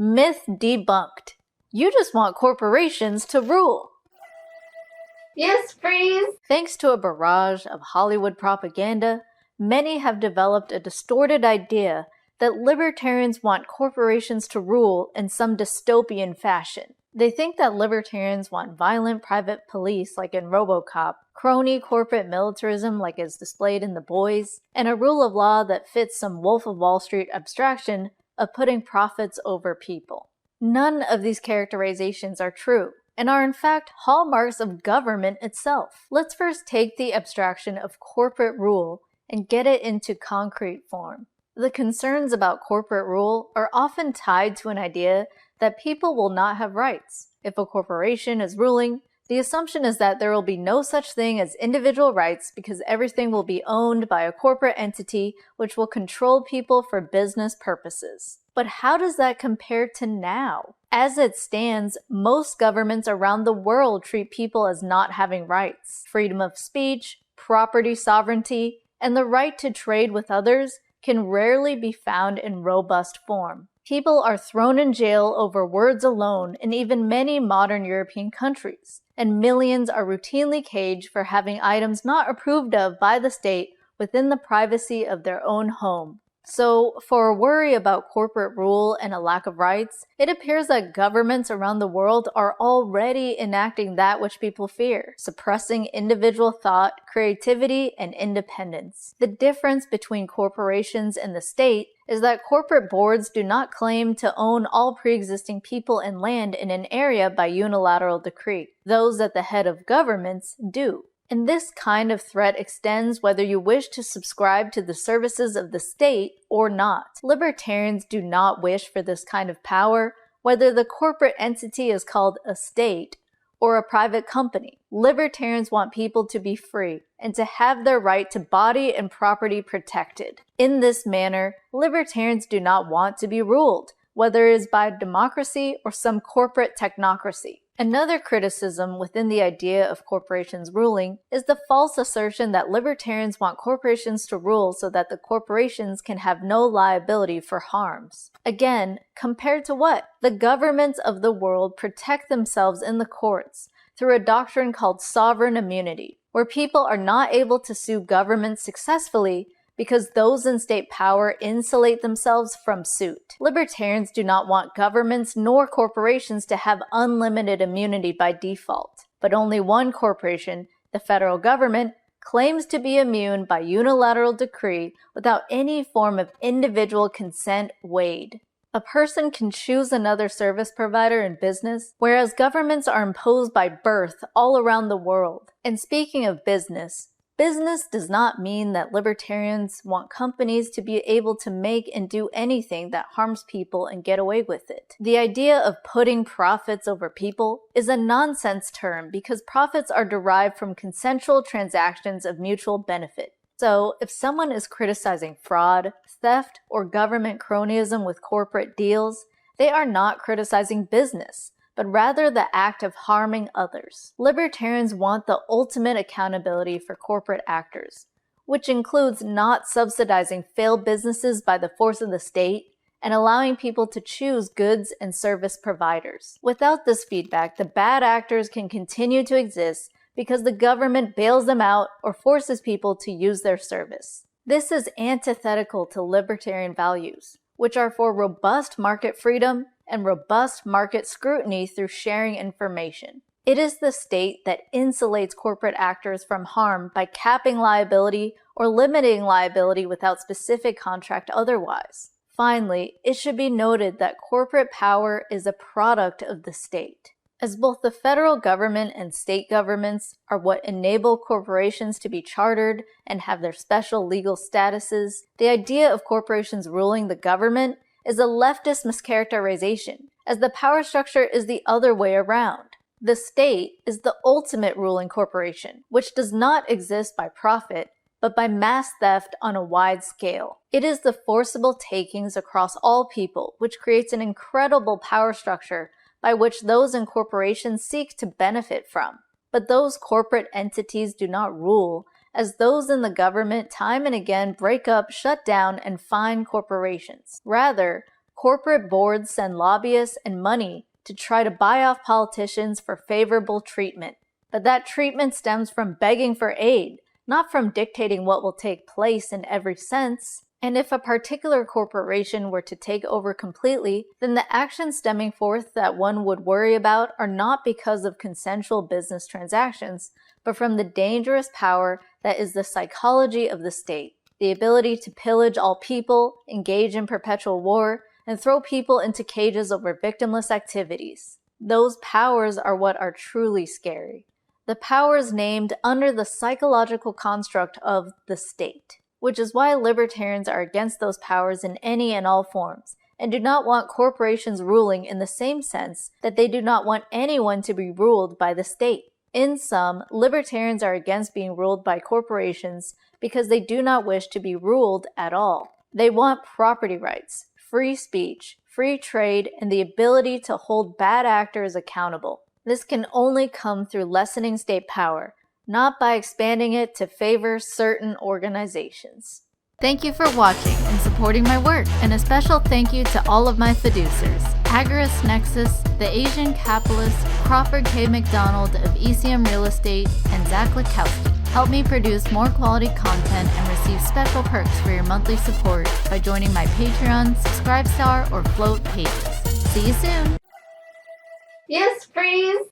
Myth debunked. You just want corporations to rule. Yes, freeze! Thanks to a barrage of Hollywood propaganda, many have developed a distorted idea that libertarians want corporations to rule in some dystopian fashion. They think that libertarians want violent private police like in RoboCop, crony corporate militarism like is displayed in The Boys, and a rule of law that fits some Wolf of Wall Street abstraction of putting profits over people. None of these characterizations are true, and are in fact hallmarks of government itself. Let's first take the abstraction of corporate rule and get it into concrete form. The concerns about corporate rule are often tied to an idea that people will not have rights. If a corporation is ruling, the assumption is that there will be no such thing as individual rights because everything will be owned by a corporate entity which will control people for business purposes. But how does that compare to now? As it stands, most governments around the world treat people as not having rights. Freedom of speech, property sovereignty, and the right to trade with others can rarely be found in robust form. People are thrown in jail over words alone in even many modern European countries, and millions are routinely caged for having items not approved of by the state within the privacy of their own home. So, for a worry about corporate rule and a lack of rights, it appears that governments around the world are already enacting that which people fear, suppressing individual thought, creativity, and independence. The difference between corporations and the state is that corporate boards do not claim to own all pre-existing people and land in an area by unilateral decree. Those at the head of governments do. And this kind of threat extends whether you wish to subscribe to the services of the state or not. Libertarians do not wish for this kind of power, whether the corporate entity is called a state or a private company. Libertarians want people to be free and to have their right to body and property protected. In this manner, libertarians do not want to be ruled, whether it is by democracy or some corporate technocracy. Another criticism within the idea of corporations ruling is the false assertion that libertarians want corporations to rule so that the corporations can have no liability for harms. Again, compared to what? The governments of the world protect themselves in the courts through a doctrine called sovereign immunity, where people are not able to sue governments successfully because those in state power insulate themselves from suit. Libertarians do not want governments nor corporations to have unlimited immunity by default, but only one corporation, the federal government, claims to be immune by unilateral decree without any form of individual consent weighed. A person can choose another service provider in business, whereas governments are imposed by birth all around the world. And speaking of business does not mean that libertarians want companies to be able to make and do anything that harms people and get away with it. The idea of putting profits over people is a nonsense term because profits are derived from consensual transactions of mutual benefit. So, if someone is criticizing fraud, theft, or government cronyism with corporate deals, they are not criticizing business, but rather the act of harming others. Libertarians want the ultimate accountability for corporate actors, which includes not subsidizing failed businesses by the force of the state and allowing people to choose goods and service providers. Without this feedback, the bad actors can continue to exist because the government bails them out or forces people to use their service. This is antithetical to libertarian values, which are for robust market freedom and robust market scrutiny through sharing information. It is the state that insulates corporate actors from harm by capping liability or limiting liability without specific contract otherwise. Finally, it should be noted that corporate power is a product of the state. As both the federal government and state governments are what enable corporations to be chartered and have their special legal statuses, the idea of corporations ruling the government is a leftist mischaracterization, as the power structure is the other way around. The state is the ultimate ruling corporation, which does not exist by profit, but by mass theft on a wide scale. It is the forcible takings across all people, which creates an incredible power structure by which those in corporations seek to benefit from. But those corporate entities do not rule, as those in the government time and again break up, shut down, and fine corporations. Rather, Corporate boards send lobbyists and money to try to buy off politicians for favorable treatment. But that treatment stems from begging for aid, not from dictating what will take place in every sense. And if a particular corporation were to take over completely, then the actions stemming forth that one would worry about are not because of consensual business transactions, but from the dangerous power that is the psychology of the state, the ability to pillage all people, engage in perpetual war, and throw people into cages over victimless activities. Those powers are what are truly scary. The powers named under the psychological construct of the state, which is why libertarians are against those powers in any and all forms, and do not want corporations ruling in the same sense that they do not want anyone to be ruled by the state. In sum, libertarians are against being ruled by corporations because they do not wish to be ruled at all. They want property rights, free speech, free trade, and the ability to hold bad actors accountable. This can only come through lessening state power, not by expanding it to favor certain organizations. Thank you for watching and supporting my work, and a special thank you to all of my fiduciaries, Agorist Nexus, The Asian Capitalist, Crawford K. McDonald of ECM Real Estate, and Zach Lakowski. Help me produce more quality content and receive special perks for your monthly support by joining my Patreon, Subscribestar, or Flote pages. See you soon! Yes, freeze!